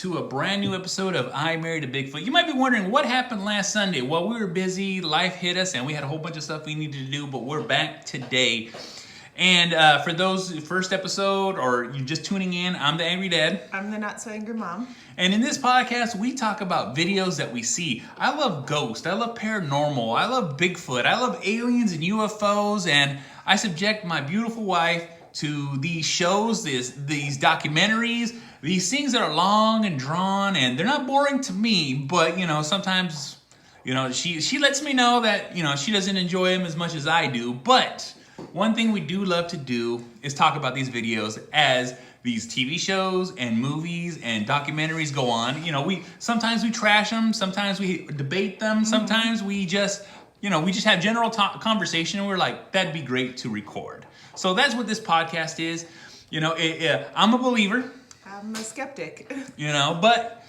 to a brand new episode of I Married A Bigfoot. You might be wondering what happened last Sunday. Well, we were busy, life hit us, and we had a whole bunch of stuff we needed to do, but we're back today. And for those first episode or you just tuning in, I'm the Angry Dad. I'm the Not So Angry Mom. And in this podcast, we talk about videos that we see. I love ghosts. I love paranormal. I love Bigfoot. I love aliens and UFOs. And I subject my beautiful wife to these shows, these documentaries, these things that are long and drawn. And they're not boring to me, but, sometimes, she lets me know that, she doesn't enjoy them as much as I do. But one thing we do love to do is talk about these videos as these TV shows and movies and documentaries go on. Sometimes we trash them, sometimes we debate them, sometimes we just, we just have general conversation and we're like, that'd be great to record. So that's what this podcast is. I'm a believer. I'm a skeptic. But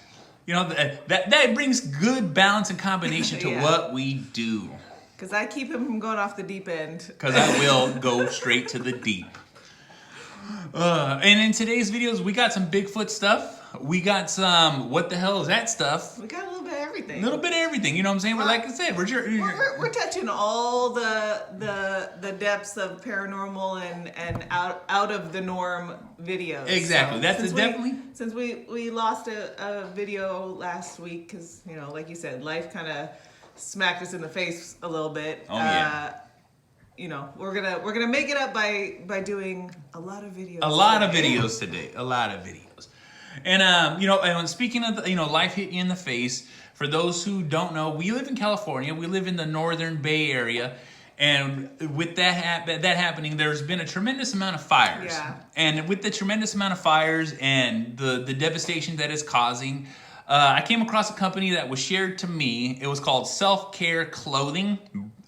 that brings good balance and combination to what we do. Because I keep him from going off the deep end. Because I will go straight to the deep. And in today's videos, we got some Bigfoot stuff. We got some what the hell is that stuff. We got a little bit of everything. A little bit of everything. You know what I'm saying? But like I said, we're touching all the depths of paranormal and out of the norm videos. Exactly. So since we lost a video last week because like you said, life kind of smacked us in the face a little bit. Oh yeah. We're gonna make it up by doing a lot of videos. A lot of videos today. And and speaking of life hit you in the face. For those who don't know, we live in California. We live in the northern Bay Area, and with that happening, there's been a tremendous amount of fires. Yeah. And with the tremendous amount of fires and the devastation that it's causing. I came across a company that was shared to me. It was called Self Care Clothing,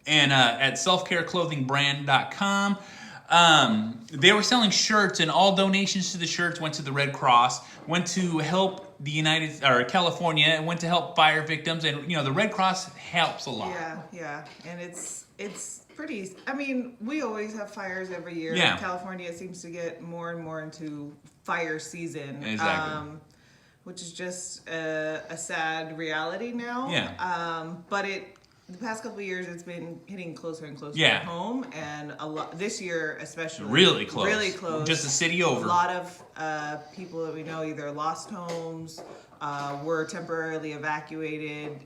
and at selfcareclothingbrand.com. They were selling shirts, and all donations to the shirts went to the Red Cross, went to help California, went to help fire victims, and the Red Cross helps a lot. Yeah, and it's pretty. I mean, we always have fires every year. Yeah. California seems to get more and more into fire season. Exactly. Which is just a sad reality now. Yeah. But the past couple of years, it's been hitting closer and closer to home, and a lot this year especially. Really close. Really close. Just a city over. A lot of people that we know either lost homes, were temporarily evacuated.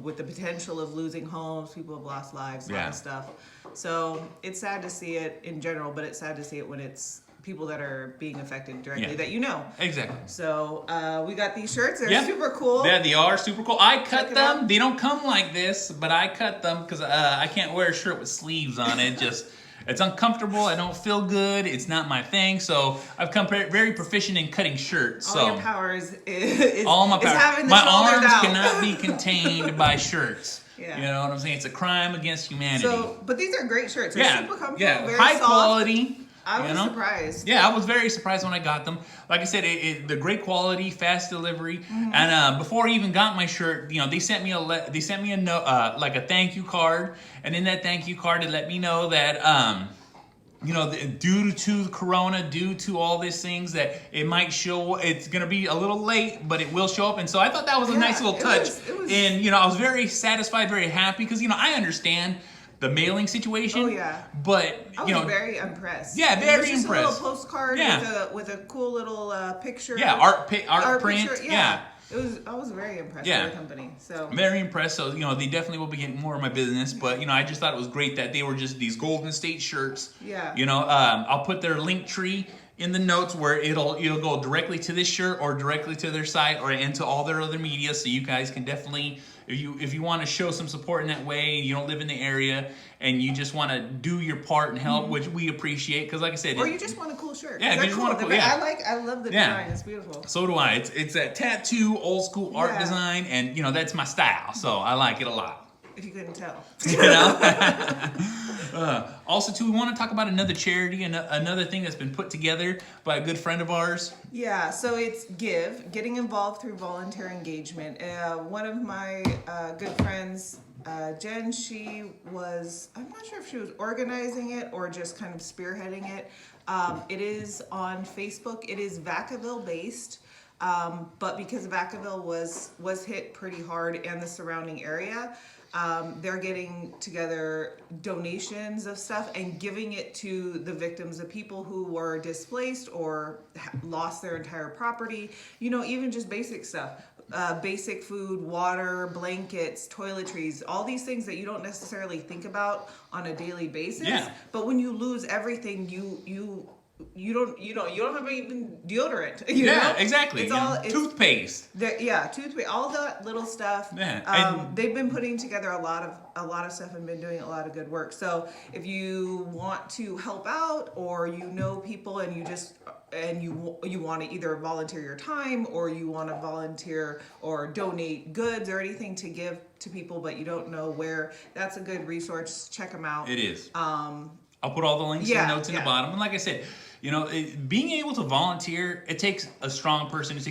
With the potential of losing homes, people have lost lives, a lot of stuff. So it's sad to see it in general, but it's sad to see it when it's people that are being affected directly that Exactly. So we got these shirts. They're super cool. Yeah, they are super cool. I cut them. They don't come like this, but I cut them because I can't wear a shirt with sleeves on it. It's uncomfortable. I don't feel good. It's not my thing. So I've come very proficient in cutting shirts. All your power is all my power. Having the my shoulders arms out. cannot be contained by shirts. Yeah. You know what I'm saying? It's a crime against humanity. But these are great shirts. They're super comfortable. Yeah, very high soft. quality. I was surprised. Yeah, I was very surprised when I got them. Like I said, the great quality, fast delivery, and before I even got my shirt, they sent me a note, like a thank you card, and in that thank you card, it let me know that due to Corona, due to all these things, that it might show. It's gonna be a little late, but it will show up, and so I thought that was a nice little touch. It was, and I was very satisfied, very happy because I understand the mailing situation. Oh yeah. But I was very impressed. Yeah, very impressed. impressed. A little postcard with a cool little picture. Yeah, art print. Picture. Yeah. I was very impressed with the company. So very impressed. So they definitely will be getting more of my business. But I just thought it was great that they were just these Golden State shirts. Yeah. I'll put their link tree in the notes where it'll go directly to this shirt or directly to their site or into all their other media, so you guys can definitely, if you want to show some support in that way, you don't live in the area and you just want to do your part and help, which we appreciate, because like I said, or you just want a cool shirt. Yeah, you just cool. want a cool. I love the design. It's beautiful. So do I. It's that tattoo, old school art design, and that's my style. So I like it a lot. If you couldn't tell. Also, too, we want to talk about another charity and another thing that's been put together by a good friend of ours. Yeah, so it's getting involved through volunteer engagement. One of my good friends, Jen, I'm not sure if she was organizing it or just kind of spearheading it. It is on Facebook. It is Vacaville based. But because Vacaville was hit pretty hard and the surrounding area, they're getting together donations of stuff and giving it to the victims of people who were displaced or lost their entire property. You know, even just basic stuff. Basic food, water, blankets, toiletries, all these things that you don't necessarily think about on a daily basis. Yeah. But when you lose everything, you don't have even deodorant. You Yeah, know? exactly. It's You all know, toothpaste. Toothpaste, all that little stuff. Yeah, They've been putting together a lot of stuff and been doing a lot of good work. So if you want to help out, or you know people and you want to either volunteer your time, or you want to volunteer or donate goods or anything to give to people, but you don't know where, that's a good resource. Check them out. It is. I'll put all the links and notes in the bottom. And like I said, you know, being able to volunteer, it takes a strong person. It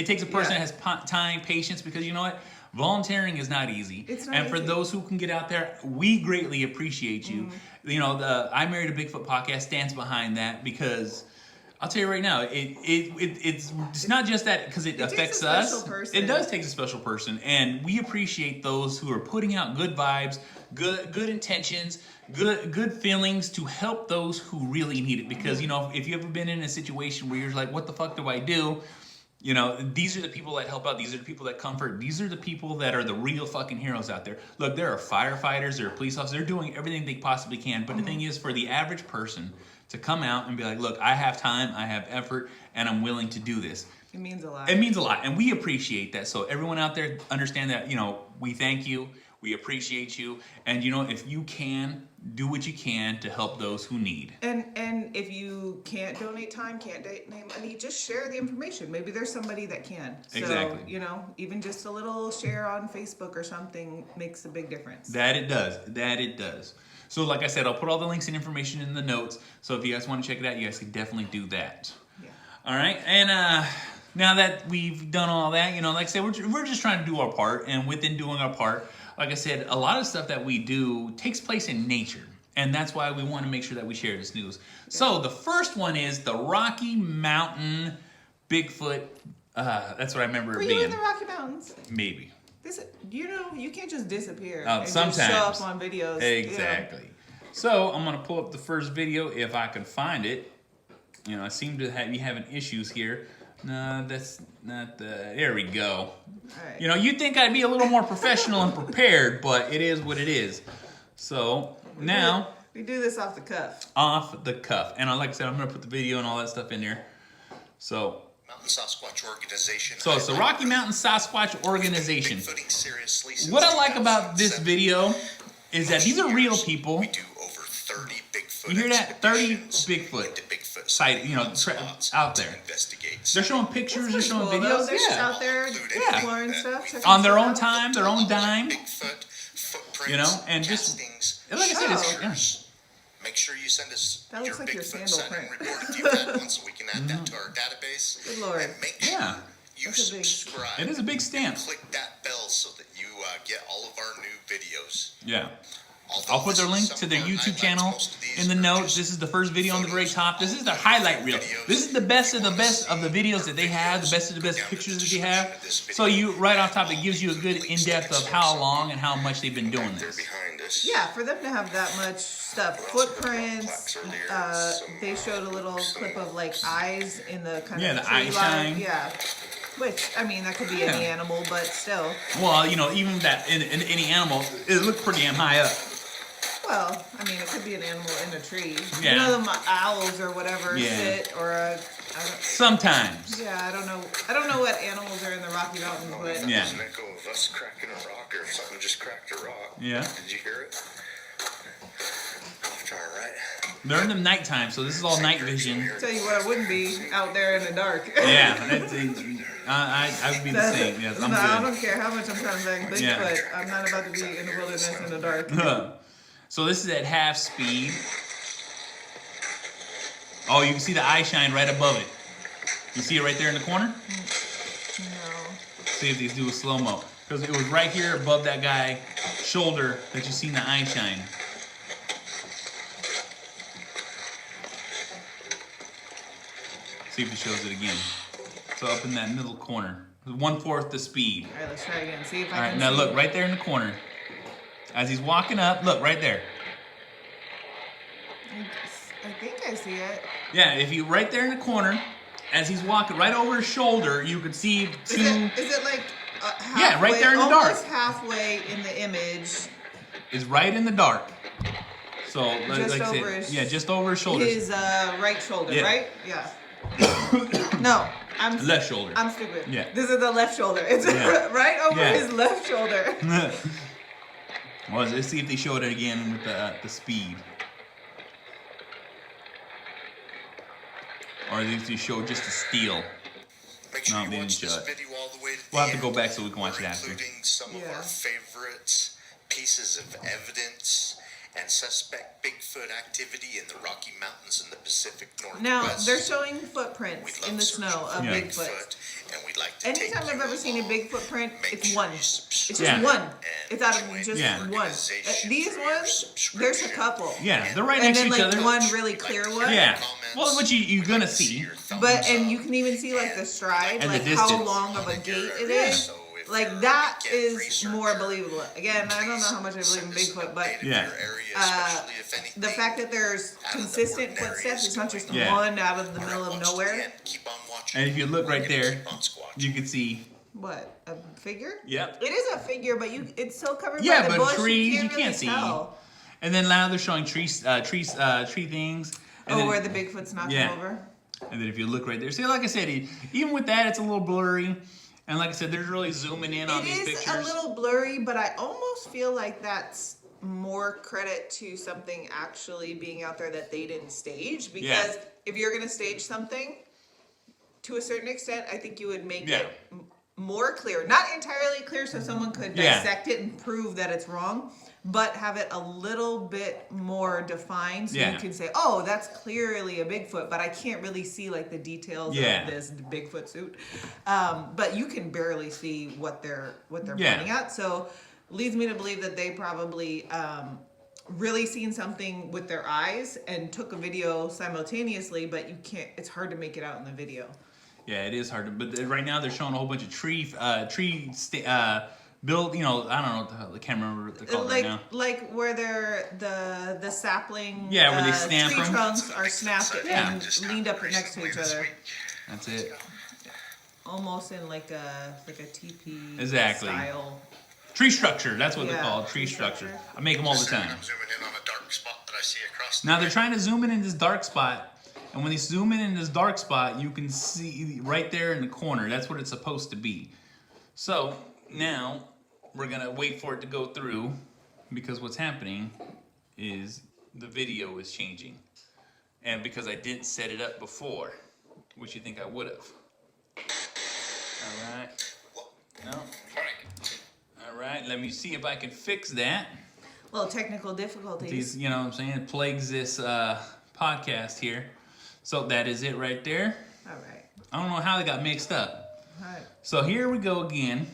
takes a person that has time, patience, because you know what? Volunteering is not easy. It's not and for easy. Those who can get out there, we greatly appreciate you. You know, the I Married A Bigfoot podcast stands behind that, because I'll tell you right now, it's not just that because it affects us. Person. It does take a special person, and we appreciate those who are putting out good vibes, good intentions, good feelings to help those who really need it. Because you know, if you've ever been in a situation where you're like, "What the fuck do I do?" You know, these are the people that help out. These are the people that comfort. These are the people that are the real fucking heroes out there. Look, there are firefighters, there are police officers. They're doing everything they possibly can. But the thing is, for the average person to come out and be like, look, I have time, I have effort, and I'm willing to do this. It means a lot. It means a lot, and we appreciate that. So everyone out there, understand that, you know, we thank you, we appreciate you, and you know, if you can, do what you can to help those who need. And if you can't donate time, can't donate money, just share the information. Maybe there's somebody that can. So, Exactly. you know, even just a little share on Facebook or something makes a big difference. That it does. So like I said, I'll put all the links and information in the notes. So if you guys want to check it out, you guys can definitely do that. Yeah. All right. And now that we've done all that, you know, like I said, we're just trying to do our part. And within doing our part, like I said, a lot of stuff that we do takes place in nature. And that's why we want to make sure that we share this news. Yeah. So the first one is the Rocky Mountain Bigfoot. That's what I remember Were it being. you in the Rocky Mountains? Maybe. You know, you can't just disappear and sometimes. just show up on videos. Exactly. You know. So I'm going to pull up the first video if I can find it. You know, I seem to be having issues here. No, that's not the... There we go. All right. You know, you'd think I'd be a little more professional and prepared, but it is what it is. So now... We do this off the cuff. Off the cuff. And like I said, I'm going to put the video and all that stuff in there. So... Mountain Sasquatch Organization. So it's the Rocky Mountain Sasquatch Organization. What I like about this 2007. video is that these are real people. We do over 30 Bigfoot. You hear that? 30 expeditions Bigfoot into Bigfoot site, you know, spots out to there. investigate. They're showing pictures, they're showing Cool, though. videos. They're just Yeah. out there exploring stuff. checking On their stuff own out. time, their own dime. Bigfoot footprints, You know, and just... castings, And like I said, it's... pictures. Make sure you send us That looks your like your Bigfoot sandal sighting print. report if you've had one, so we can add that to our database. Good Lord. And make sure Yeah. you That's a big- subscribe. It is a big stamp. Click that bell so that you get all of our new videos. Yeah. Although I'll put this their is link some to of their our YouTube highlights, channel most of these in the are notes. just This is the first video on the very photos, top. This is their all highlight the reel. videos. This is the best of the best of the videos that they have, the best of the best pictures that they have. So you, right off top, it gives you a good in-depth of how long and how much they've been doing Right there this. behind us. Yeah, for them to have that much stuff, footprints. They showed a little clip of like eyes in the kind Yeah, of the tree eye line. shine. Yeah, which I mean that could be Yeah. any animal, but still. Well, you know, even that in any animal, it looked pretty damn high up. Well, I mean it could be an animal in a tree. Yeah. You know, the owls or whatever Yeah. sit or a. Sometimes. Yeah, I don't know. I don't know what animals are in the Rocky Mountains, but Yeah. That was an echo of us cracking a rock or something just cracked a rock. Yeah. Did you hear it? Try right. They're in the nighttime, so this is all night vision. tell you what, I wouldn't be out there in the dark. Yeah, I would be the same. Yes, I'm I good. don't care how much I'm trying to bang Bigfoot. Yeah. I'm not about to be in the wilderness in the dark. So this is at half speed. Oh, you can see the eye shine right above it. You see it right there in the corner? No. See if these do a slow-mo. Because it was right here above that guy's shoulder that you seen the eye shine. See if it shows it again. So up in that middle corner. 1/4 the speed. All right, let's try again. See if I All right, can now see. look, right there in the corner. As he's walking up, look, right there. I think I see it. Yeah, if you, right there in the corner, as he's walking right over his shoulder, you could see two... Is it like halfway, Yeah, right there in the dark. almost halfway in the image. Is right in the dark. So, Just like I over said, his... yeah, just over his shoulders. His right shoulder, Yeah. right? Yeah. No, I'm... Left shoulder. I'm stupid. Yeah. This is the left shoulder. It's Yeah. right over Yeah. his left shoulder. Well, let's see if they showed it again with the speed. Or if they showed just the steel. Make sure No, you they watch didn't this show it. video all the way to We'll the have to go end. back so we can watch it We're after. including some of Yeah. our favorites, pieces of evidence, and suspect Bigfoot activity in the Rocky Mountains in the Pacific Northwest. Now, they're showing We footprints love in the searching snow for of Yeah. Bigfoot. and we'd like to take Anytime I've you ever seen a along. Bigfoot print, Make it's sure one. you It's just Yeah. one. It's out of join just Yeah. the one. organization These for your ones, there's a subscription. couple. Yeah, they're right And next then to each like other. one really clear one. Yeah. Well, what you're gonna See see. your thumbs But and up. you can even see like the stride, And the like how distance. long of a gait it Yeah. is. So if Like you're a that weekend is researcher, more believable. Again, I don't know how much I believe in send us an Bigfoot, but update of Yeah. your area, uh, especially if anything the fact that there's out of the consistent ordinary footsteps, is it's not just going Yeah. one out of the on. middle of Once nowhere. again, keep on watching. And if you look We're right gonna there, keep on squatching. you can see. What, a figure? Yep. It is a figure, but it's so covered Yeah, by the but bush. trees, you you can't really see. tell. And then now they're showing tree things. And then, Where the Bigfoot's knocked Yeah. him over. And then if you look right there, see, like I said, even with that, it's a little blurry. And like I said, they're really zooming in on It these is pictures. a little blurry, but I almost feel like that's more credit to something actually being out there that they didn't stage. Because if you're going to stage something, to a certain extent, I think you would make Yeah. it more clear. Not entirely clear so someone could Yeah. dissect it and prove that it's wrong, but have it a little bit more defined so Yeah. you can say, oh, that's clearly a Bigfoot, but I can't really see like the details Yeah. of this Bigfoot suit. But you can barely see what they're Yeah. pointing at. So leads me to believe that they probably really seen something with their eyes and took a video simultaneously, but you can't, it's hard to make it out in the video. Yeah, it is hard to. But right now they're showing a whole bunch of build. You know, I don't know what the hell. I can't remember what they're called right now. Like where they're the sapling Yeah, where they snap tree them. trunks are snapped Yeah. and leaned up next to each other, That's it. almost in like a teepee Exactly. style. Tree structure. That's what they're Yeah, called. Tree tree structure. structure. I make them all the time. I'm zooming in on a dark spot that I see across the Now they're trying to zoom in this dark spot, and when they zoom in this dark spot, you can see right there in the corner. That's what it's supposed to be. So now we're gonna wait for it to go through, because what's happening is the video is changing, and because I didn't set it up before, which you think I would have. All right. No. All right. Let me see if I can fix that. Well, technical difficulties. These, you know what I'm saying, it plagues this podcast here. So that is it right there. All right. I don't know how they got mixed up. All right. So here we go again.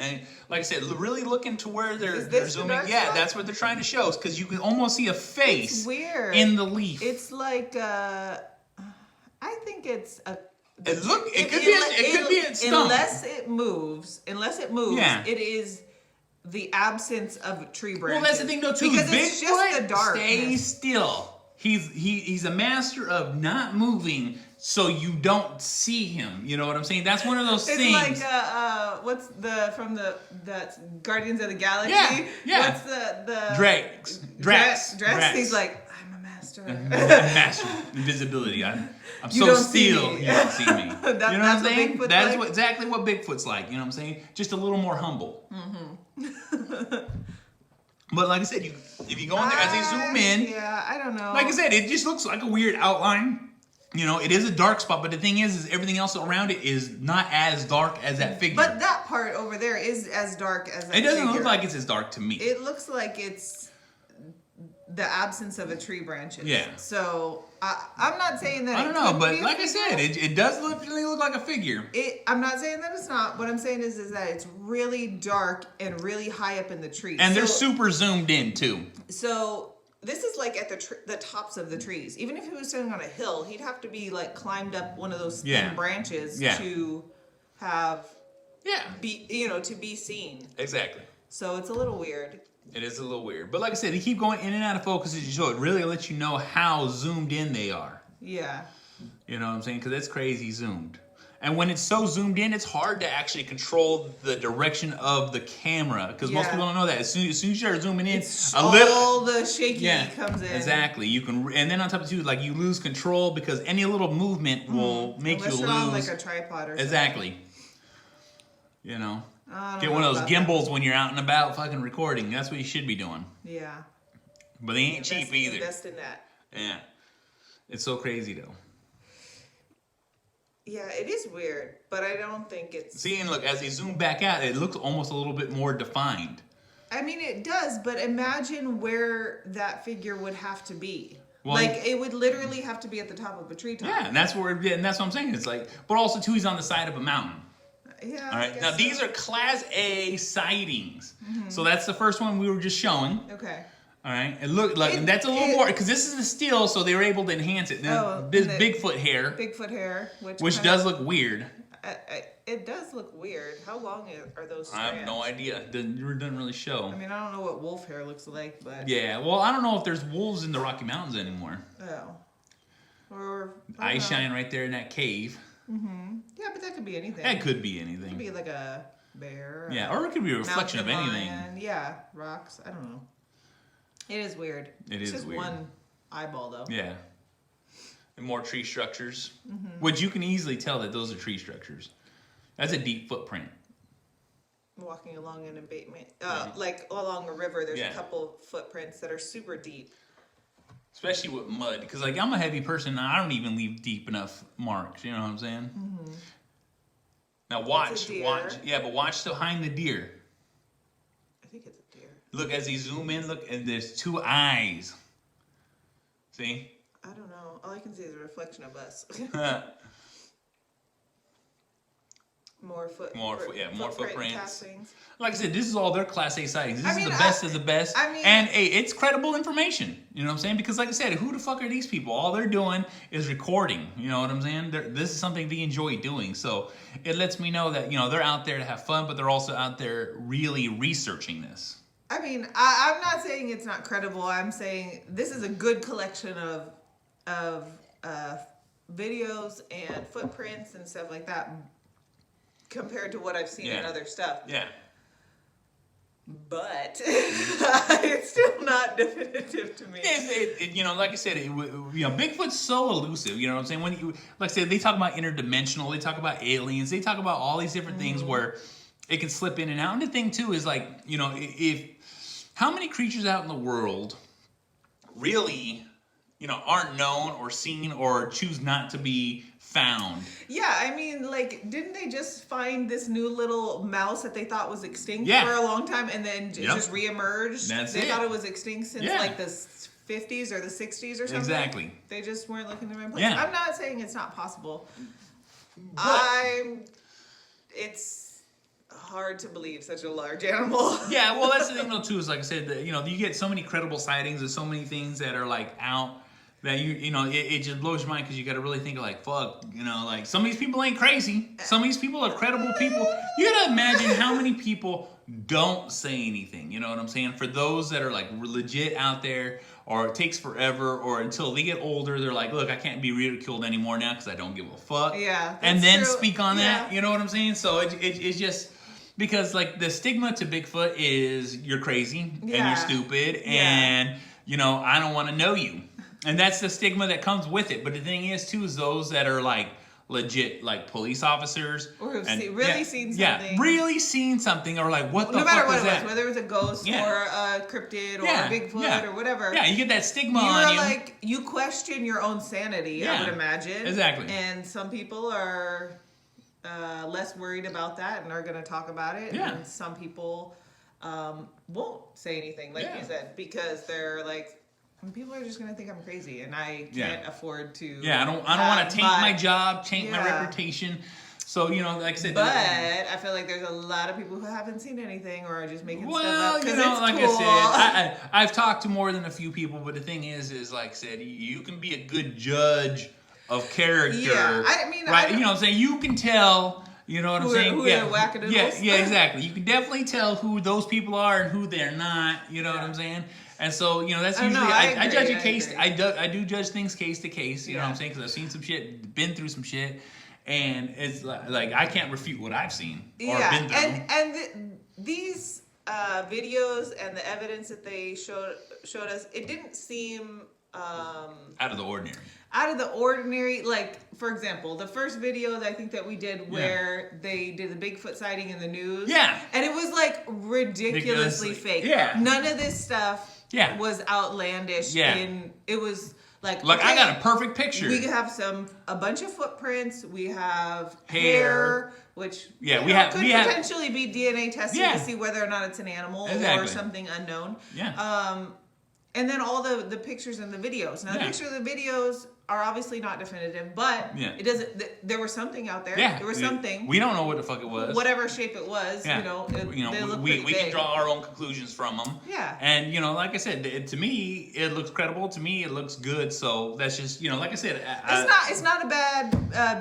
And like I said, really looking to where Is they're this the zooming. dark Yeah, spot? that's what they're trying to show us, because you can almost see a face It's weird. in the leaf. It's like I think it's a. It could be a stump. Unless it moves. Yeah. It is the absence of tree branches. Well, that's the thing though too. Because it's just the Bigfoot darkness. stays still. He's a master of not moving, so you don't see him. You know what I'm saying? That's one of those It's things. like what's that's Guardians of the Galaxy? Yeah, yeah. What's the Drax. He's like, I'm a master. Master invisibility. I'm You so don't see still. me. You don't see me. You know what I'm That's what saying? Bigfoot's That's like? exactly what Bigfoot's like. You know what I'm saying? Just a little more humble. But like I said, if you go in there as they zoom in, Yeah, I don't know. like I said, it just looks like a weird outline. You know, it is a dark spot, but the thing is everything else around it is not as dark as that figure. But that part over there is as dark as that it doesn't figure. look like it's as dark to me. It looks like it's the absence of a tree branches. Yeah. So I'm not saying that. I don't it know, could but be a like I figure. said, it does literally look like a figure. I'm not saying that it's not. What I'm saying is that it's really dark and really high up in the trees. And they're super zoomed in too. So this is like at the tops of the trees. Even if he was sitting on a hill, he'd have to be like climbed up one of those thin branches to have to be seen. Exactly. So it's a little weird. It is a little weird. But like I said, they keep going in and out of focus as you show. It really lets you know how zoomed in they are. Yeah. You know what I'm saying? Because it's crazy zoomed. And when it's so zoomed in, it's hard to actually control the direction of the camera. Because most people don't know that. As soon as you start zooming in, all the shaky comes in. Exactly. You can, and then on top of it, like you lose control because any little movement will make you lose. Unless you're on like a tripod or something. Exactly. You know. Get one of those gimbals when you're out and about fucking recording. That's what you should be doing. Yeah. But they ain't cheap either. Invest in that. Yeah. It's so crazy though. Yeah, it is weird, but I don't think it's... See, and look, as they zoom back out, it looks almost a little bit more defined. I mean, it does, but imagine where that figure would have to be. Well, like, it would literally have to be at the top of a treetop. Yeah, and that's what I'm saying. It's like, but also too, he's on the side of a mountain. Yeah. All right. Now these are Class A sightings. So that's the first one we were just showing. Okay. All right. It looked like that's a little more because this is the still, so they were able to enhance it. This Bigfoot hair. Bigfoot hair, which does look weird. It does look weird. How long are those strands? I have no idea. It doesn't really show. I mean, I don't know what wolf hair looks like, but yeah. Well, I don't know if there's wolves in the Rocky Mountains anymore. Oh. Or I shine right there in that cave. Yeah, but that could be anything. That could be anything. It could be like a bear. Yeah, or it could be a reflection of anything. Yeah, rocks. I don't know. It is weird. It's just weird. One eyeball, though. Yeah. And more tree structures, which you can easily tell that those are tree structures. That's a deep footprint. Walking along an embankment, like along a river, there's a couple footprints that are super deep. Especially with mud, because like I'm a heavy person, and I don't even leave deep enough marks. You know what I'm saying? Now watch, but watch behind the deer. I think it's a deer. Look as he zoom in. Look, and there's two eyes. See? I don't know. All I can see is a reflection of us. More footprints. Castings. Like I said, this is all their Class A sightings. This is the best of the best. And hey, it's credible information. You know what I'm saying? Because like I said, who the fuck are these people? All they're doing is recording. You know what I'm saying? This is something they enjoy doing. So it lets me know that, they're out there to have fun, but they're also out there really researching this. I mean, I'm not saying it's not credible. I'm saying this is a good collection of videos and footprints and stuff like that compared to what I've seen in other stuff. Yeah. But it's still not definitive to me. Like I said, Bigfoot's so elusive. You know what I'm saying? When like I said, they talk about interdimensional, they talk about aliens, they talk about all these different things where it can slip in and out. And the thing too is like, if how many creatures out in the world really, aren't known or seen or choose not to be found? Yeah, I mean, like, didn't they just find this new little mouse that they thought was extinct for a long time and then just reemerged? They thought it was extinct since like the 50s or the 60s or something. Exactly. They just weren't looking in the right place. Yeah. I'm not saying it's not possible. It's hard to believe such a large animal. Yeah, well, that's the thing though too. Is like I said, you get so many credible sightings and so many things that are like out. That it just blows your mind because you got to really think of like, fuck, like some of these people ain't crazy. Some of these people are credible people. You got to imagine how many people don't say anything. You know what I'm saying? For those that are like legit out there, or it takes forever, or until they get older, they're like, look, I can't be ridiculed anymore now because I don't give a fuck. Yeah. And then speak on that. You know what I'm saying? So it's just because like the stigma to Bigfoot is you're crazy and you're stupid and I don't want to know you. And that's the stigma that comes with it. But the thing is, too, is those that are, like, legit, like, police officers. Or who've really seen something. Yeah, really seen something. Or, like, what the fuck was that? No matter what it was. Whether it was a ghost or a cryptid or a Bigfoot or whatever. Yeah, you get that stigma on you. Like, you question your own sanity, I would imagine. Exactly. And some people are less worried about that and are going to talk about it. Yeah. And some people won't say anything, like you said, because they're, like... And people are just gonna think I'm crazy, and I can't afford to. Yeah, I don't want to taint my job, taint my reputation. So, you know, like I said, but I feel like there's a lot of people who haven't seen anything or are just making stuff well, up you because know, it's like cool. I said, I've talked to more than a few people, but the thing is like I said, you can be a good judge of character. Yeah, I mean, right? You know what I'm saying? You can tell. You know what I'm saying? Who yeah, they're wackadoodles. yeah, exactly. You can definitely tell who those people are and who they're not. You know what I'm saying? And so, you know, that's usually I judge a case. I do judge things case to case. You know what I'm saying? Because I've seen some shit, been through some shit, and it's like I can't refute what I've seen or been through. And these videos and the evidence that they showed us, it didn't seem out of the ordinary. Out of the ordinary, like, for example, the first video that I think that we did where they did the Bigfoot sighting in the news. Yeah. And it was, like, ridiculously fake. Yeah. None of this stuff was outlandish. Yeah. It was, like, okay, I got a perfect picture. We have a bunch of footprints. We have hair, which could potentially be DNA testing to Yeah. see whether or not it's an animal or something unknown. Yeah. And then all the pictures and the videos. Now, the pictures and the videos are obviously not definitive, but it doesn't. There was something out there. Yeah. There was something. We don't know what the fuck it was. Whatever shape it was, Yeah. they look we pretty can big. draw our own conclusions from them. Yeah. And, you know, like I said, to me, it looks credible. To me, it looks good. So that's just, you know, like I said. It's not a bad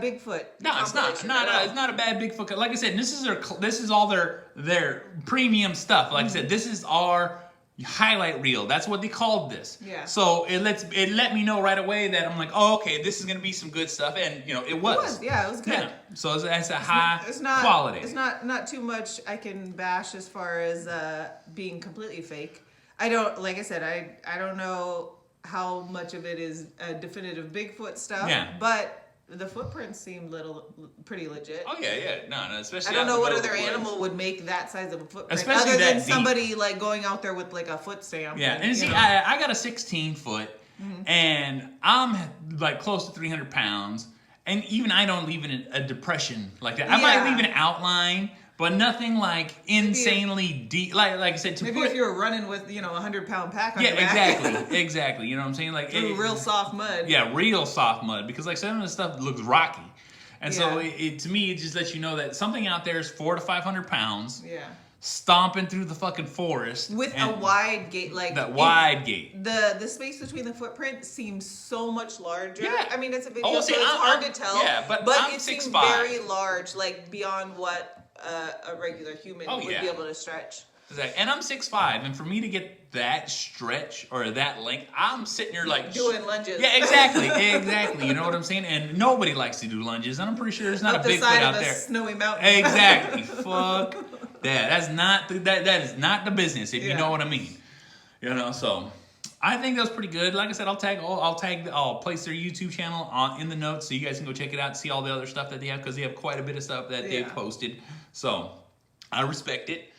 Bigfoot. No, it's not. It's not a bad Bigfoot. Like I said, this is all their premium stuff. Like I said, this is our highlight reel. That's what they called this. Yeah. So it let me know right away that I'm like, oh, okay, this is gonna be some good stuff, and you know, it was. Yeah, it was good. Yeah. So it's a high not, quality. It's not too much I can bash as far as being completely fake. I don't, like I said, I don't know how much of it is definitive Bigfoot stuff. Yeah. But the footprints seem pretty legit. Oh yeah. No, especially. I don't know what other animal would make that size of a footprint, especially other than that somebody like going out there with like a foot stamp. Yeah, and see, I got a 16 foot, and I'm like close to 300 pounds, and even I don't leave in a depression like that. I might leave an outline, but nothing like insanely deep. Like I said, maybe if you're running with 100-pound pack on your back. exactly. You know what I'm saying? Like through real soft mud. Yeah, real soft mud, because like some of the stuff looks rocky, and so to me it just lets you know that something out there is 400 to 500 pounds. Yeah. Stomping through the fucking forest with a wide gate, like that wide gate. The space between the footprint seems so much larger. Yeah. I mean, it's a video, so it's hard to tell. Yeah, but it seems very large, like beyond what a regular human would be able to stretch. Exactly. And I'm 6'5", and for me to get that stretch or that length, I'm sitting here like doing lunges. Yeah, exactly. You know what I'm saying? And nobody likes to do lunges, and I'm pretty sure there's not a Bigfoot out there. Snowy mountain. Exactly. Fuck that. That's not that is not the business, if you know what I mean. You know, so I think that was pretty good. Like I said, I'll place their YouTube channel in the notes so you guys can go check it out and see all the other stuff that they have, because they have quite a bit of stuff that they've posted. So I respect it.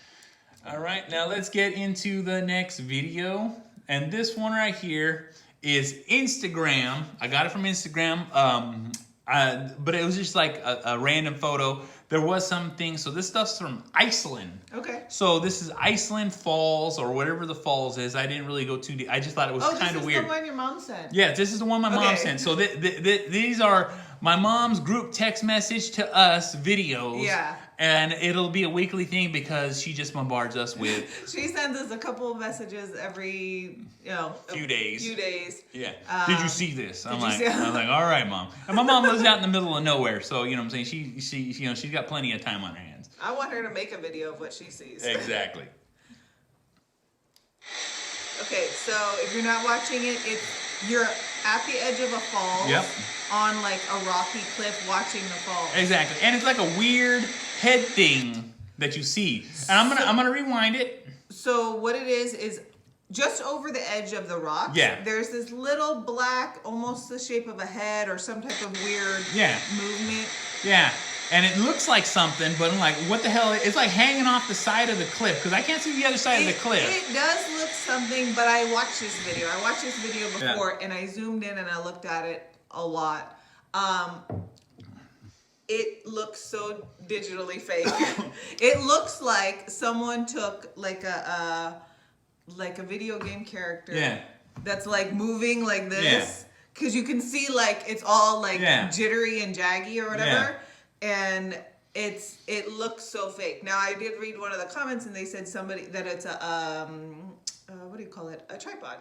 All right, now let's get into the next video. And this one right here is Instagram. I got it from Instagram, but it was just like a random photo. There was something, so this stuff's from Iceland. Okay. So this is Iceland Falls, or whatever the falls is. I didn't really go too deep. I just thought it was kind of weird. Oh, this is the one your mom sent. Yeah, this is the one my mom sent. So these are my mom's group text message to us videos. Yeah. And it'll be a weekly thing because she just bombards us with. She sends us a couple of messages every, few days. Yeah. Did you see this? I'm like, all right, Mom. And my mom lives out in the middle of nowhere, so you know what I'm saying. She's got plenty of time on her hands. I want her to make a video of what she sees. Exactly. Okay, so if you're not watching it, you're at the edge of a falls. Yep. On like a rocky cliff watching the falls. Exactly. And it's like a weird head thing that you see. And I'm gonna rewind it. So what it is just over the edge of the rock. Yeah. There's this little black, almost the shape of a head or some type of weird movement. Yeah. And it looks like something, but I'm like, what the hell? It's like hanging off the side of the cliff, because I can't see the other side of the cliff. It does look something, but I watched this video. Before, and I zoomed in and I looked at it a lot. It looks so digitally fake. It looks like someone took like a video game character that's like moving like this, because you can see like it's all like jittery and jaggy or whatever. and it looks so fake. Now I did read one of the comments, and they said somebody that it's a what do you call it? A tripod,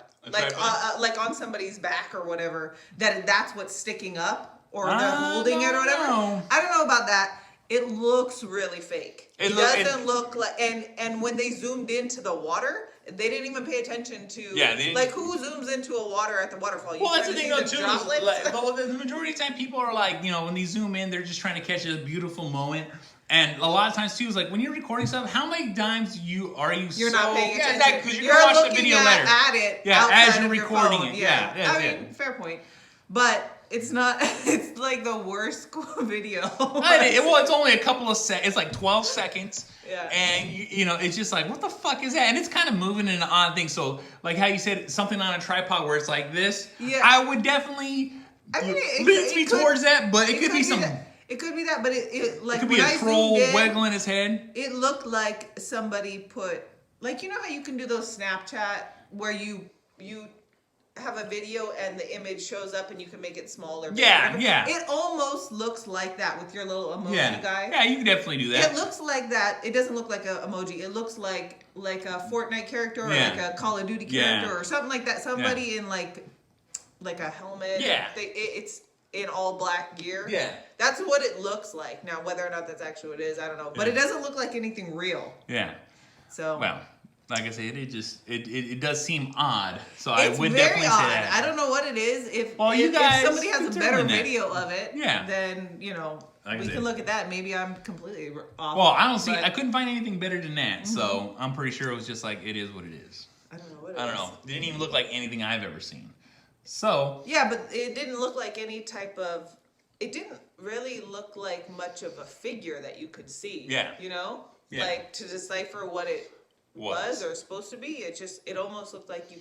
like on somebody's back or whatever. That's what's sticking up, or they're holding it or whatever. I don't know about that. It looks really fake. It doesn't look like, and when they zoomed into the water, they didn't even pay attention to. Like who zooms into a water at the waterfall? Well, that's the thing though too. The majority of the time, people are like, when they zoom in, they're just trying to catch a beautiful moment. And a lot of times too is like when you're recording stuff, how many times you're not paying attention? Yeah, because you're gonna watch the video later. At it, as you're recording it. I mean, fair point, but. It's not. It's like the worst video. It's only a couple of seconds. It's like 12 seconds. Yeah. And it's just like, what the fuck is that? And it's kind of moving in an odd thing. So, like how you said, something on a tripod where it's like this. Yeah. I would definitely. I mean, it leads me towards that, but it could be some. It could be that, but it could be a troll wiggling his head. It looked like somebody put, like, you know how you can do those Snapchat where you have a video and the image shows up and you can make it smaller. Yeah. It almost looks like that with your little emoji guy. Yeah, you can definitely do that. It looks like that. It doesn't look like an emoji. It looks like a Fortnite character or like a Call of Duty character or something like that. Somebody in like a helmet. Yeah. It's in all black gear. Yeah. That's what it looks like. Now, whether or not that's actually what it is, I don't know. But it doesn't look like anything real. Yeah. So. Well. Like I said, it does seem odd. So it's I would definitely say that. I don't know what it is. If guys somebody has a better video of it, then like we can look at that. Maybe I'm completely off. Well, I couldn't find anything better than that. So I'm pretty sure it was just like, it is what it is. I don't know what it is. I don't know. It didn't even look like anything I've ever seen. So. Yeah, but it didn't look like any type of. It didn't really look like much of a figure that you could see. Yeah. Yeah. Like to decipher what it was or supposed to be. It almost looked like you,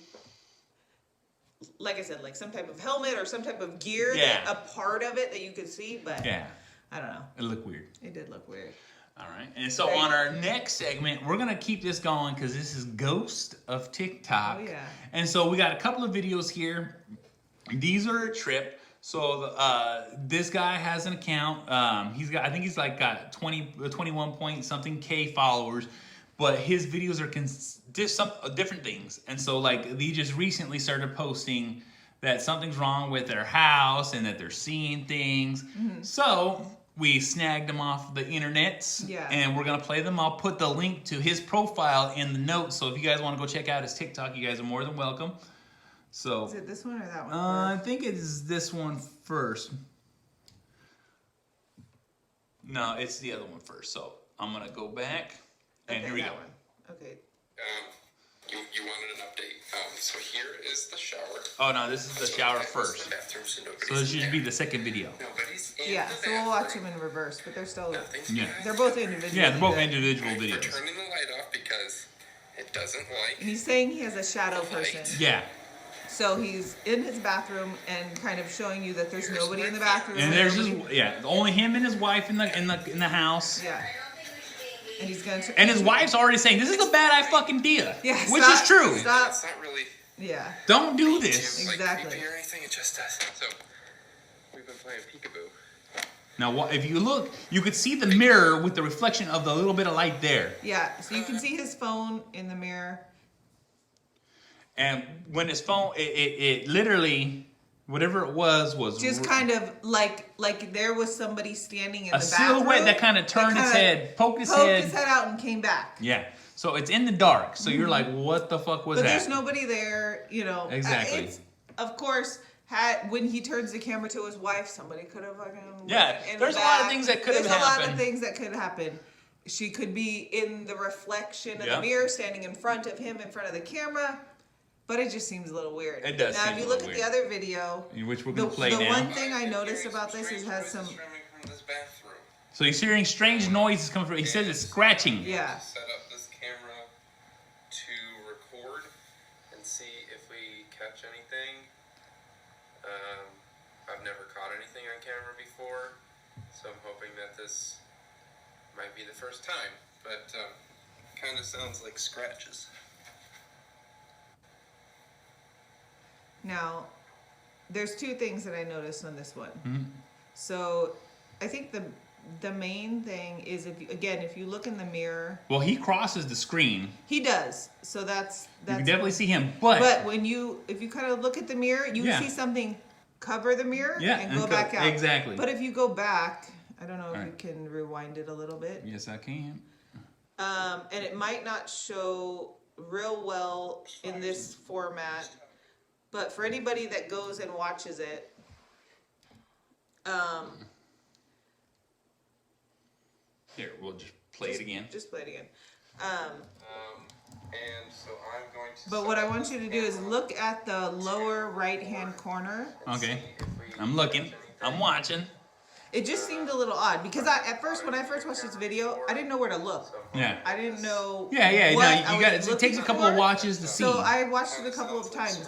like I said, like some type of helmet or some type of gear, a part of it that you could see, but I don't know. It looked weird. It did look weird. All right, and so on our next segment, we're gonna keep this going because this is Ghost of TikTok. Oh yeah. And so we got a couple of videos here. These are a trip. So this guy has an account. I think he's got 21 point something K followers. But his videos are different things. And so, they just recently started posting that something's wrong with their house and that they're seeing things. Mm-hmm. So, we snagged them off the internet. Yeah. And we're going to play them. I'll put the link to his profile in the notes. So, if you guys want to go check out his TikTok, you guys are more than welcome. So, is it this one or that one? I think it's this one first. No, it's the other one first. So, I'm going to go back. And here we go. Okay. You wanted an update. So here is the shower. Oh no, this is the shower first. The bathroom, so this should be the second video. Nobody's in the the so we'll watch them in reverse, but they're still. Yeah. They're both individual. Yeah, they're both individual videos. We're turning the light off because it doesn't like. And he's saying he has a shadow person. Yeah. So he's in his bathroom and kind of showing you that there's nobody in the bathroom. And there's only him and his wife in the house. Yeah. And he's gonna. And his wife's already saying, "This is a bad idea." Yeah, which is true. Stop. It's not really. Yeah. Don't do this. Exactly. Creepy or anything, it just does. So we've been playing peekaboo. Now, if you look, you could see the mirror with the reflection of the little bit of light there. Yeah. So you can see his phone in the mirror. And when his phone, it literally. Whatever it was just kind of like there was somebody standing in the bathroom. A silhouette that kind of turned his head, poked his head out and came back. Yeah. So it's in the dark. So you're like, what the fuck was that? But there's nobody there, Exactly. It's, of course, when he turns the camera to his wife, somebody could have fucking. Yeah. There's a lot of things that could have happened. There's a lot of things that could happen. She could be in the reflection of the mirror, standing in front of him, in front of the camera. But it just seems a little weird. It does. Now, if you look at the other video, which we're gonna play now. The one thing I noticed about this is has some. So he's hearing strange noises coming from. He says it's scratching. Yeah. Set up this camera to record and see if we catch anything. I've never caught anything on camera before, so I'm hoping that this might be the first time. But kind of sounds like scratches. Now, there's two things that I noticed on this one. Mm-hmm. So, I think the main thing is if you look in the mirror. Well, he crosses the screen. He does. So that's You can definitely see him, but if you kind of look at the mirror, you see something cover the mirror and go back out. Exactly. But if you go back, I don't know if you can rewind it a little bit. Yes, I can. And it might not show real well in this format, but for anybody that goes and watches it, Here, we'll just play it again. Just play it again. And so I'm going to. But what I want you to do is look at the lower right-hand corner. Okay. I'm looking. I'm watching. It just seemed a little odd because when I first watched this video, I didn't know where to look. Yeah. I didn't know. Yeah. What No, you got it. It takes a couple of watches to see. So I watched it a couple of times.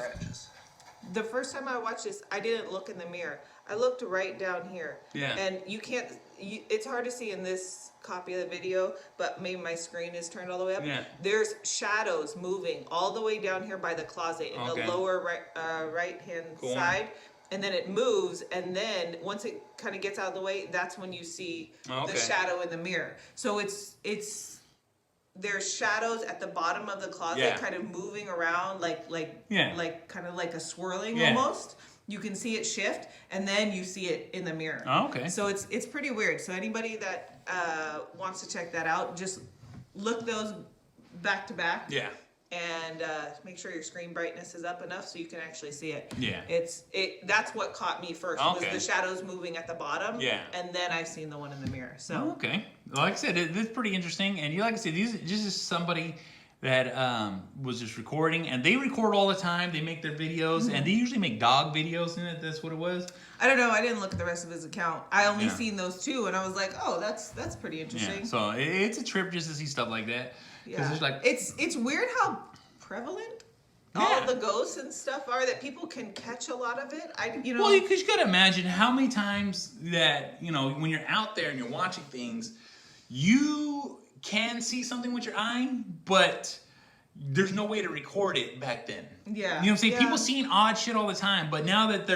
The first time I watched this, I didn't look in the mirror. I looked right down here. Yeah. And you can't. It's hard to see in this copy of the video, but maybe my screen is turned all the way up. Yeah. There's shadows moving all the way down here by the closet in the lower right-hand side. And then it moves, and then once it kind of gets out of the way, that's when you see the shadow in the mirror. So there's shadows at the bottom of the closet, kind of moving around, like kind of like a swirling almost. You can see it shift, and then you see it in the mirror. Oh, okay. So it's pretty weird. So anybody that wants to check that out, just look those back to back. Yeah. And make sure your screen brightness is up enough so you can actually see it. Yeah. That's what caught me first was the shadows moving at the bottom. Yeah. And then I've seen the one in the mirror. So okay. Like I said, it's pretty interesting. And like I said, this is somebody that was just recording, and they record all the time. They make their videos, and they usually make dog videos in it. That's what it was. I don't know. I didn't look at the rest of his account. I only seen those two, and I was like, oh, that's pretty interesting. Yeah. So it's a trip just to see stuff like that. Yeah. It's weird how prevalent all the ghosts and stuff are that people can catch a lot of it. Well, because you gotta imagine how many times that when you're out there and you're watching things, you can see something with your eye, but there's no way to record it back then. Yeah. You know what I'm saying? People seeing odd shit all the time, but now that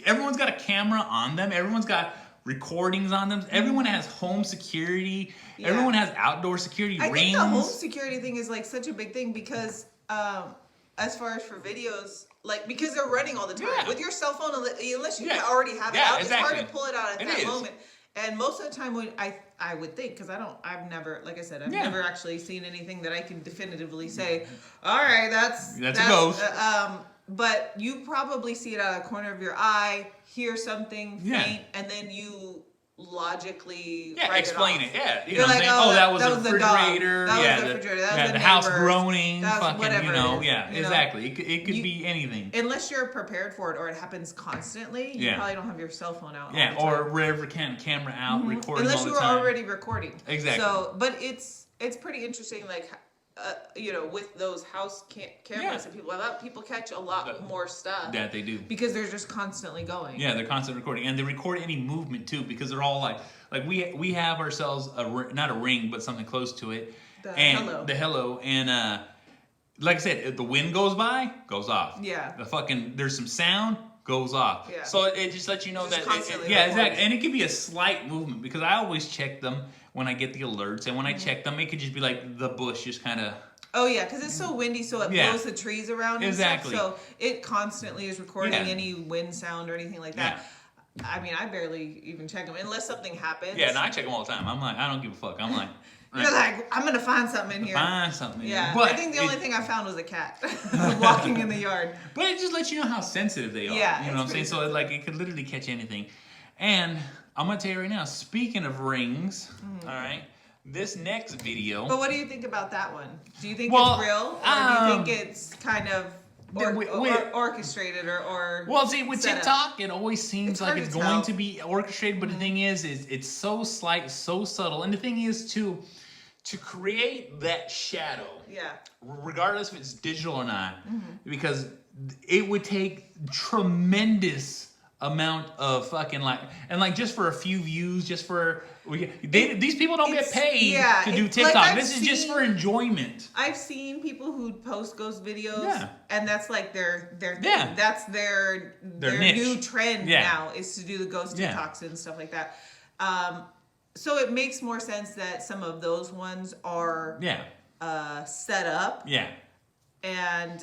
everyone's got a camera on them, everyone's got recordings on them, everyone has home security, everyone has outdoor security rings. I think the home security thing is like such a big thing because as far as for videos, like because they're running all the time. With your cell phone, unless you already have it out, it's hard to pull it out at that moment. And most of the time when I would think, because I've never, like I said, I've never actually seen anything that I can definitively say, all right, that's a ghost. But you probably see it out of the corner of your eye, hear something faint, and then you logically explain it. Yeah, you're like, that was the refrigerator. That was the refrigerator. That was the house neighbors. groaning. That was fucking, whatever. Exactly. It could be anything. Unless you're prepared for it or it happens constantly, you probably don't have your cell phone out. Yeah, all the time. or wherever camera out, recording unless all the you were time. already recording. Exactly. So, but it's pretty interesting, like. With those house cameras that people catch a lot more stuff. That they do. Because they're just constantly going. Yeah, they're constantly recording. And they record any movement too, because they're all like we have ourselves not a ring, but something close to it. The hello. And like I said, if the wind goes by, goes off. Yeah. There's some sound, goes off. Yeah. So it just lets you know that exactly. And it could be a slight movement because I always check them when I get the alerts, and when I check them, it could just be like the bush just kind of. Oh yeah, because it's so windy, so it blows the trees around and stuff. So it constantly is recording any wind sound or anything like that. Yeah. I mean, I barely even check them unless something happens. Yeah, no, I check them all the time. I'm like, I don't give a fuck. I'm like. You're like, I'm gonna find something in here. Find something. Yeah, but I think the only thing I found was a cat walking in the yard. But it just lets you know how sensitive they are. Yeah, you know what I'm saying. So it could literally catch anything. And I'm gonna tell you right now. Speaking of rings, all right, this next video. But what do you think about that one? Do you think it's real, or do you think it's kind of orchestrated or well, see, with TikTok, it always seems like it's going to be orchestrated. But the thing is it's so slight, so subtle, and the thing is to create that shadow, regardless if it's digital or not, because it would take tremendous amount of fucking just for a few views, these people don't get paid to do TikTok. Like this is just for enjoyment. I've seen people who post ghost videos, and that's like their thing. That's their new trend now is to do the ghost TikToks and stuff like that. So it makes more sense that some of those ones are set up. Yeah. And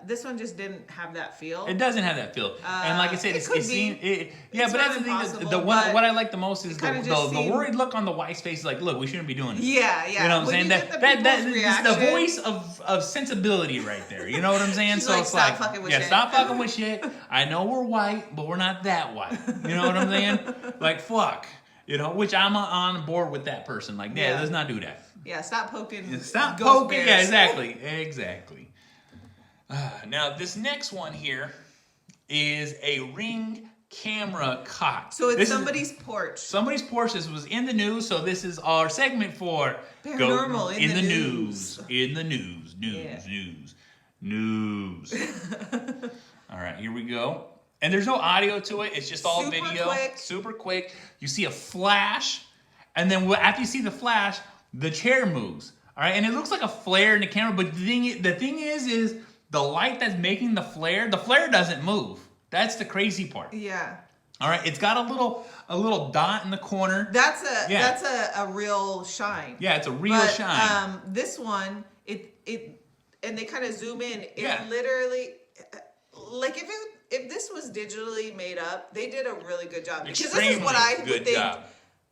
this one just didn't have that feel. It doesn't have that feel. And like I said, it's but that's the thing. What I like the most is the worried look on the wife's face. Is like, look, we shouldn't be doing this. Yeah. You know what I'm saying? That's the voice of sensibility right there. You know what I'm saying? She's so like, it's stop like, fucking with shit. Stop fucking with shit. I know we're white, but we're not that white. You know what I'm saying? Like, fuck. You know, which I'm on board with that person. Like, let's not do that. Yeah, stop poking. Stop poking. Bears. Yeah, exactly. Now, this next one here is a Ring camera cot. So it's somebody's porch. Somebody's porch. This was in the news, so this is our segment for Paranormal in the news. In the news. News. All right, here we go. And there's no audio to it. It's just all video. Super quick. You see a flash, and then after you see the flash, the chair moves. All right, and it looks like a flare in the camera, but the thing is the light that's making the flare doesn't move. That's the crazy part. Yeah. All right, it's got a little dot in the corner. That's a real shine. Yeah, it's a real shine. This one, it and they kind of zoom in. It literally, like if this was digitally made up, they did a really good job. Because this is what I would think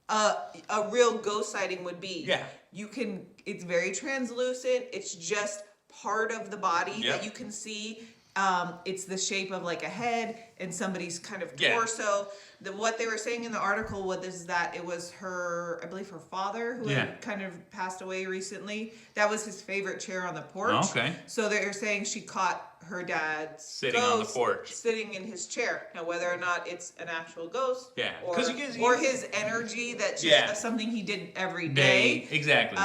a real ghost sighting would be. Yeah. It's very translucent. It's just part of the body that you can see. It's the shape of like a head and somebody's kind of torso. What they were saying in the article was that it was I believe her father who had kind of passed away recently. That was his favorite chair on the porch. Oh, okay. So they're saying she caught her dad's sitting on the porch, sitting in his chair. Now, whether or not it's an actual ghost, or his energy, that's just something he did every day. Exactly.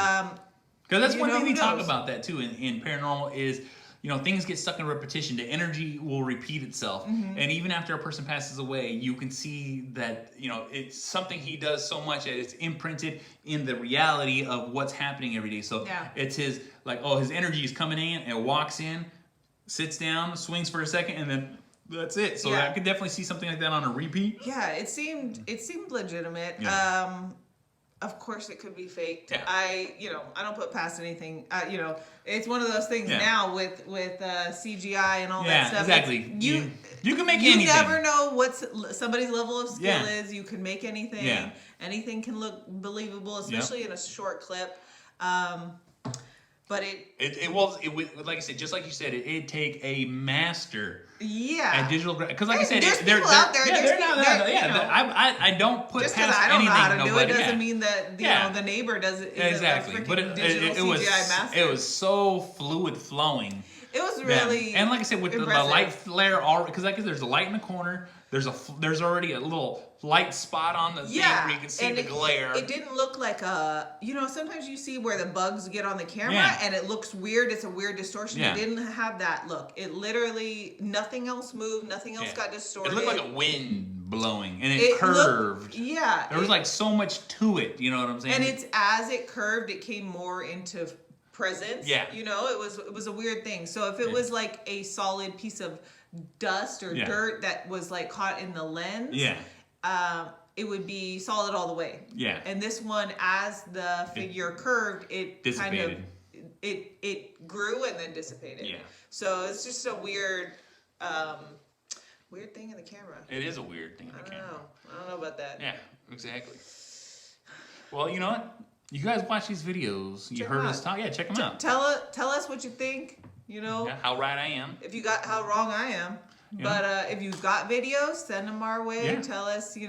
Because that's one thing we talk about that too in paranormal is, you know, things get stuck in repetition. The energy will repeat itself. Mm-hmm. And even after a person passes away, you can see that, you know, it's something he does so much that it's imprinted in the reality of what's happening every day. So it's his energy is coming in and walks in, sits down, swings for a second, and then that's it. So I could definitely see something like that on a repeat. Yeah, it seemed legitimate. Yeah. Of course, it could be faked. Yeah. I don't put past anything. It's one of those things now with CGI and all that stuff. Exactly. You can make anything. You never know what somebody's level of skill is. You can make anything. Yeah. Anything can look believable, especially in a short clip. But it like I said, just like you said, it'd take a master. Yeah. A digital, because like I said, there's people out there. I don't put just past I don't anything. Know how to nobody, do it doesn't mean that the neighbor doesn't. Exactly, but it was so fluid flowing. It was really and like I said, with the light flare, because like there's a light in the corner. There's already a little light spot on the thing where you can see the glare. It didn't look like sometimes you see where the bugs get on the camera and it looks weird. It's a weird distortion. It didn't have that look. It literally, nothing else moved. Nothing else got distorted. It looked like a wind blowing and it curved. There was like so much to it. You know what I'm saying? And it's as it curved, it came more into presence. Yeah. You know, it was a weird thing. So if it was like a solid piece of dust or dirt that was like caught in the lens, it would be solid all the way. Yeah. And this one, as the figure curved, it dissipated. Kind of it grew and then dissipated. Yeah. So it's just a weird thing in the camera. It is a weird thing in the camera. I don't know about that. Yeah, exactly. Well, you know what? You guys watch these videos. You heard us talk. Yeah, check them out. Tell us what you think. You know, how right I am. How wrong I am. Yeah. But if you've got videos, send them our way. Yeah. Tell us, if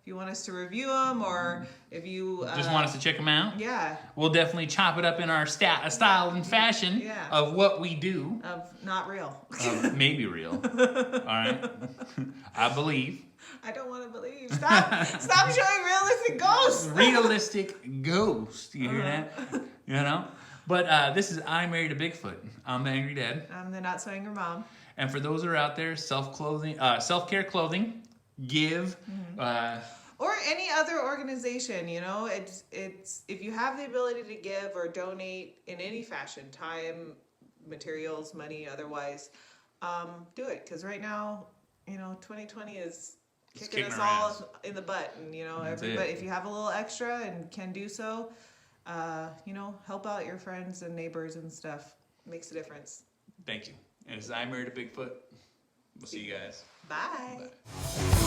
you want us to review them or if you just want us to check them out. Yeah. We'll definitely chop it up in our style and fashion of what we do. Of not real. Maybe real. All right. I believe. I don't want to believe. Stop showing realistic ghosts. Realistic ghost. You hear that? But this is I Married A Bigfoot. I'm the Angry Dad. I'm the Not So Angry Mom. And for those that are out there, self-care clothing, give. Or any other organization, it's if you have the ability to give or donate in any fashion, time, materials, money, otherwise, do it. Because right now, 2020 is kicking us our all ass. in the butt. And, you know, That's everybody, it. if you have a little extra and can do so, you know, help out your friends and neighbors and stuff. Makes a difference. Thank you. And as I Married A Bigfoot, we'll see you guys. Bye. Bye.